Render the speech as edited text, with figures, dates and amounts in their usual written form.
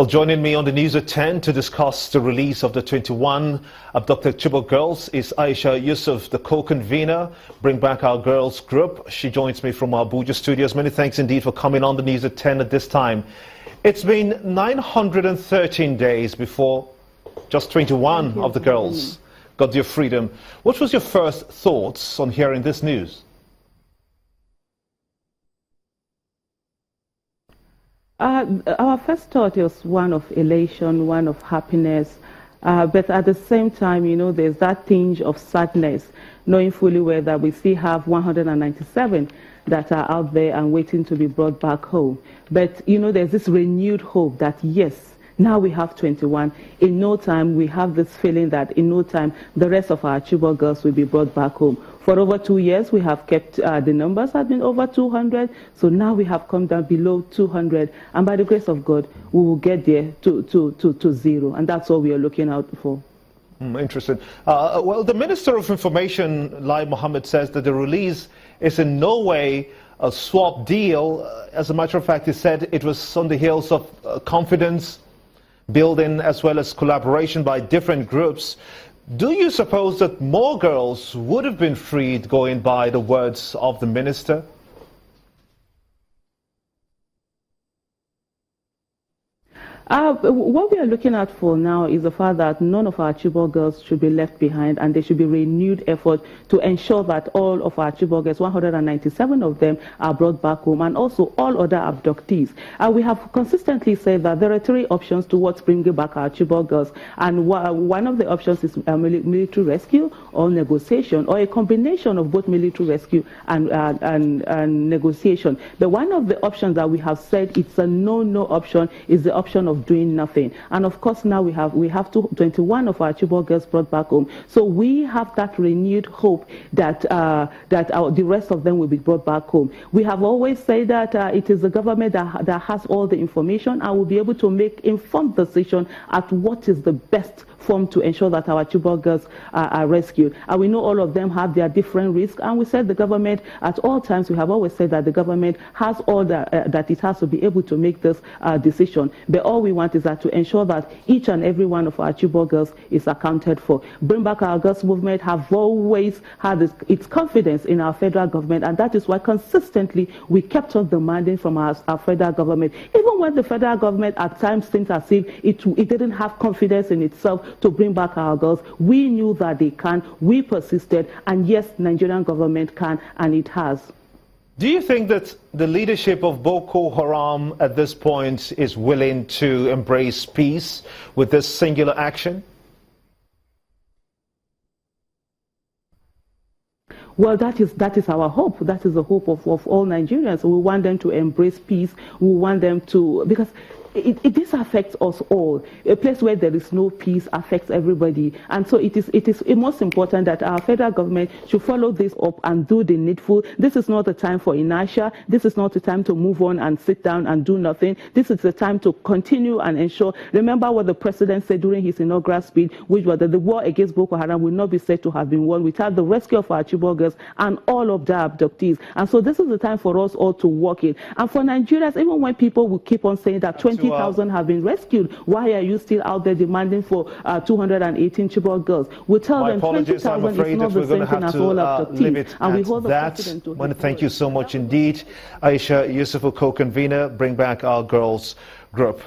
Well, joining me on the news at 10 to discuss the release of the 21 abducted Chibok girls is Aisha Yusuf, the co-convener, Bring Back Our Girls group. She joins me from our Abuja studios. Many thanks indeed for coming on the news at 10 at this time. It's been 913 days before just 21 of the girls got their freedom. What was your first thoughts on hearing this news? Our first thought was one of elation, one of happiness, but at the same time, you know, there's that tinge of sadness, knowing fully well that we still have 197 that are out there and waiting to be brought back home. But, you know, there's this renewed hope that, yes, now we have 21. In no time, we have this feeling that in no time, the rest of our Chibok girls will be brought back home. For over 2 years, we have kept, the numbers have been over 200. So now we have come down below 200. And by the grace of God, we will get there to zero. And that's what we are looking out for. Interesting. Well, the Minister of Information, Lai Mohammed, says that the release is in no way a swap deal. As a matter of fact, he said it was on the heels of confidence building as well as collaboration by different groups. Do you suppose that more girls would have been freed going by the words of the minister? What we are looking at for now is the fact that none of our Chibok girls should be left behind, and there should be renewed effort to ensure that all of our Chibok girls, 197 of them, are brought back home, and also all other abductees. We have consistently said that there are three options towards bringing back our Chibok girls, and one of the options is military rescue or negotiation, or a combination of both military rescue and negotiation. But one of the options that we have said it's a no option is the option of doing nothing. And of course now we have 21 of our Chibok girls brought back home. So we have that renewed hope that the rest of them will be brought back home. We have always said that it is the government that has all the information and will be able to make informed decision at what is the best form to ensure that our Chibok girls are rescued. And we know all of them have their different risks, and we said the government at all times, we have always said that the government has all that it has to be able to make this decision. But all we want is that to ensure that each and every one of our Chibok girls is accounted for. Bring Back Our Girls movement have always had its confidence in our federal government, and that is why consistently we kept on demanding from our federal government, even when the federal government at times seemed as if it didn't have confidence in itself to bring back our girls. We knew that they can, we persisted, and yes, Nigerian government can, and it has. Do you think that the leadership of Boko Haram at this point is willing to embrace peace with this singular action? Well, that is our hope. That is the hope of all Nigerians. We want them to embrace peace. We want them to, because this affects us all. A place where there is no peace affects everybody. And so it is most important that our federal government should follow this up and do the needful. This is not the time for inertia. This is not the time to move on and sit down and do nothing. This is the time to continue and ensure. Remember what the president said during his inaugural speech, which was that the war against Boko Haram will not be said to have been won without the rescue of our Chibok girls and all of their abductees. And so this is the time for us all to work it. And for Nigerians, even when people will keep on saying that 20,000 have been rescued, why are you still out there demanding for 218 Chibok girls? We tell them 20,000 is not the same thing as all abductees. And we hold the president to that. Thank you so much indeed. Aisha Yusuf, co-convener, Bring Back Our Girls group.